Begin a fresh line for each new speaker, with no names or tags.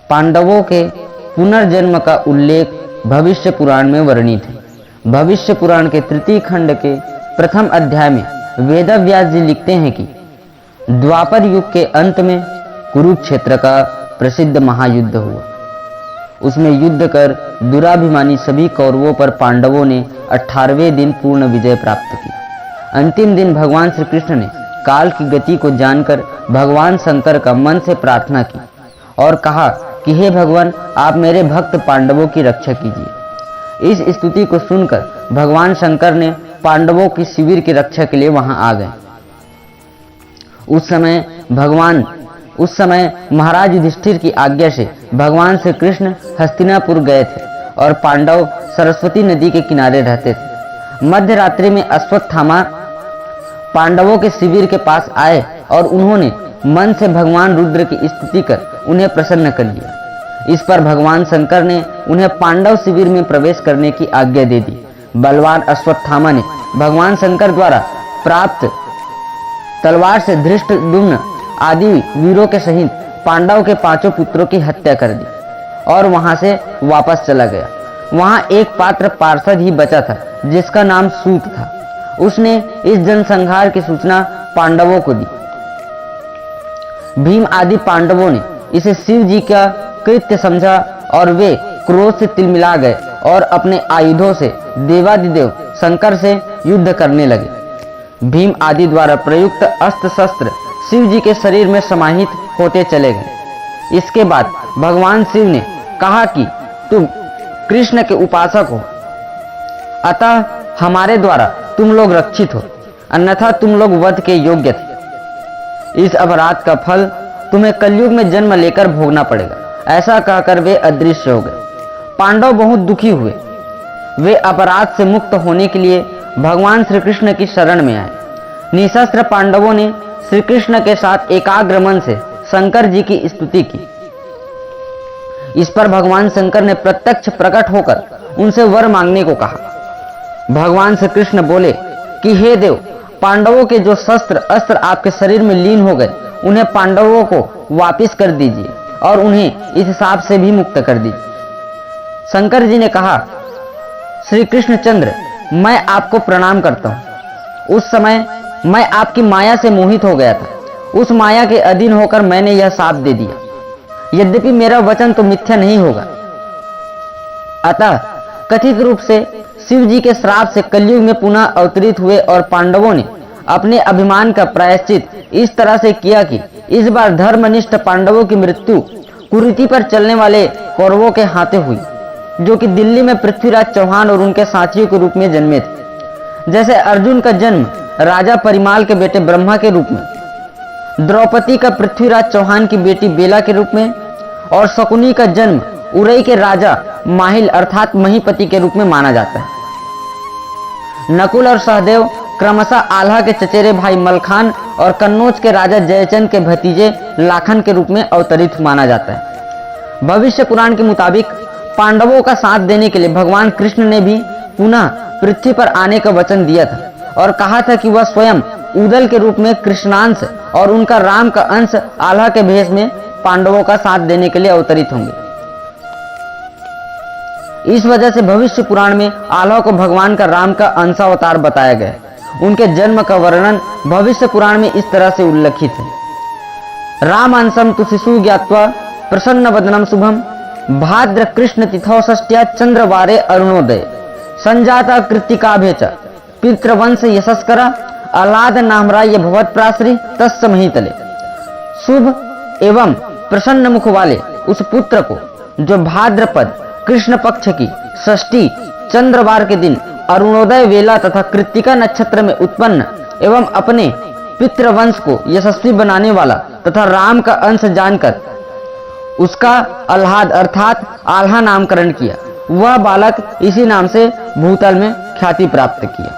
पांडवों के पुनर्जन्म का उल्लेख भविष्य पुराण में वर्णित है। भविष्य पुराण के तृतीय खंड के प्रथम अध्याय में वेदव्यास जी लिखते हैं कि द्वापर युग के अंत में कुरुक्षेत्र का प्रसिद्ध महायुद्ध हुआ। उसमें युद्ध कर दुराभिमानी सभी कौरवों पर पांडवों ने 18वें दिन पूर्ण विजय प्राप्त की। अंतिम दिन भगवान श्री कृष्ण ने काल की गति को जानकर भगवान शंकर का मन से प्रार्थना की और कहा कि हे भगवान, आप मेरे भक्त पांडवों की रक्षा कीजिए। इस स्तुति को सुनकर भगवान शंकर ने पांडवों की शिविर की रक्षा के लिए वहां आ गए। उस समय महाराज युधिष्ठिर की आज्ञा से भगवान श्री कृष्ण हस्तिनापुर गए थे और पांडव सरस्वती नदी के किनारे रहते थे। मध्य रात्रि में अश्वत्थामा पांडवों के शिविर के पास आए और उन्होंने मन से भगवान रुद्र की स्तुति कर उन्हें प्रसन्न कर लिया। इस पर भगवान शंकर ने उन्हें पांडव शिविर में प्रवेश करने की आज्ञा दे दी। बलवान अश्वत्थामा ने भगवान शंकर द्वारा प्राप्त तलवार से धृष्टद्युम्न आदि वीरों के सहित पांडव के 5 पुत्रों की हत्या कर दी और वहां से वापस चला गया। वहां एक पात्र पार्षद ही बचा था जिसका नाम सूत था। उसने इस जनसंहार की सूचना पांडवों को दी। भीम आदि पांडवों ने इसे शिव जी का कृत्य समझा और वे क्रोध से तिलमिला गए और अपने आयुधों से देवादिदेव शंकर से युद्ध करने लगे। भीम आदि द्वारा प्रयुक्त अस्त्र शस्त्र शिव जी के शरीर में समाहित होते चले गए। इसके बाद भगवान शिव ने कहा कि तुम कृष्ण के उपासक हो, अतः हमारे द्वारा तुम लोग रक्षित हो, अन्यथा तुम लोग वध के योग्य थे। इस अपराध का फल तुम्हें कलयुग में जन्म लेकर भोगना पड़ेगा। ऐसा कहकर वे अदृश्य हो गए। पांडव बहुत दुखी हुए। वे अपराध से मुक्त होने के लिए भगवान श्री कृष्ण की शरण में आए। निशस्त्र पांडवों ने श्री कृष्ण के साथ एकाग्र मन से शंकर जी की स्तुति की। इस पर भगवान शंकर ने प्रत्यक्ष प्रकट होकर उनसे वर मांगने को कहा। भगवान श्री कृष्ण बोले कि हे देव, पांडवों के जो शस्त्र अस्त्र आपके शरीर में लीन हो गए उन्हें पांडवों को वापस कर दीजिए और उन्हें इस शाप से भी मुक्त कर दीजिए। शंकर जी ने कहा, श्री कृष्णचंद्र, मैं आपको प्रणाम करता हूँ। उस समय मैं आपकी माया से मोहित हो गया था। उस माया के अधीन होकर मैंने यह शाप दे दिया। यद्यपि मेरा वचन तो मिथ्या नहीं होगा। अतः कथित रूप से शिव जी के श्राप से कलयुग में पुनः अवतरित हुए और पांडवों ने अपने अभिमान का प्रायश्चित इस तरह से किया कि इस बार धर्मनिष्ठ पांडवों की मृत्यु कुरीति पर चलने वाले कौरवों के हाथे हुई, जो कि दिल्ली में पृथ्वीराज चौहान और उनके साथियों के रूप में जन्मे थे। जैसे अर्जुन का जन्म राजा परिमाल के बेटे ब्रह्मा के रूप में, द्रौपदी का पृथ्वीराज चौहान की बेटी बेला के रूप में और शकुनी का जन्म उरई के राजा माहिल अर्थात महीपति के रूप में माना जाता है। नकुल और सहदेव क्रमशः आल्हा के चचेरे भाई मलखान और कन्नौज के राजा जयचंद के भतीजे लाखन के रूप में अवतरित माना जाता है। भविष्य पुराण के मुताबिक पांडवों का साथ देने के लिए भगवान कृष्ण ने भी पुनः पृथ्वी पर आने का वचन दिया था और कहा था कि वह स्वयं उदल के रूप में कृष्णांश और उनका राम का अंश आल्हा के भेष में पांडवों का साथ देने के लिए अवतरित होंगे। इस वजह से भविष्य पुराण में आल्हा को भगवान का राम का अंशावतार बताया गया है। उनके जन्म का वर्णन भविष्य पुराण में इस तरह से उल्लेखित है। राम अंशम तु शिशु ज्ञात्वा प्रसन्न वदनम शुभम भाद्र कृष्ण तिथौ षष्ट्या चंद्रवारे अरुणोदय संजाता कृत्तिकाभे च पितृवंश यशस्करा अलाद नामराय भवत प्राश्री तस्य महीतले। शुभ एवं प्रसन्न मुख वाले उस पुत्र को जो भाद्रपद कृष्ण पक्ष की षष्ठी चंद्रवार के दिन अरुणोदय वेला तथा कृत्तिका नक्षत्र में उत्पन्न एवं अपने पितृवंश को यशस्वी बनाने वाला तथा राम का अंश जानकर उसका अल्हाद अर्थात आल्हा नामकरण किया, वह बालक इसी नाम से भूतल में ख्याति प्राप्त किया।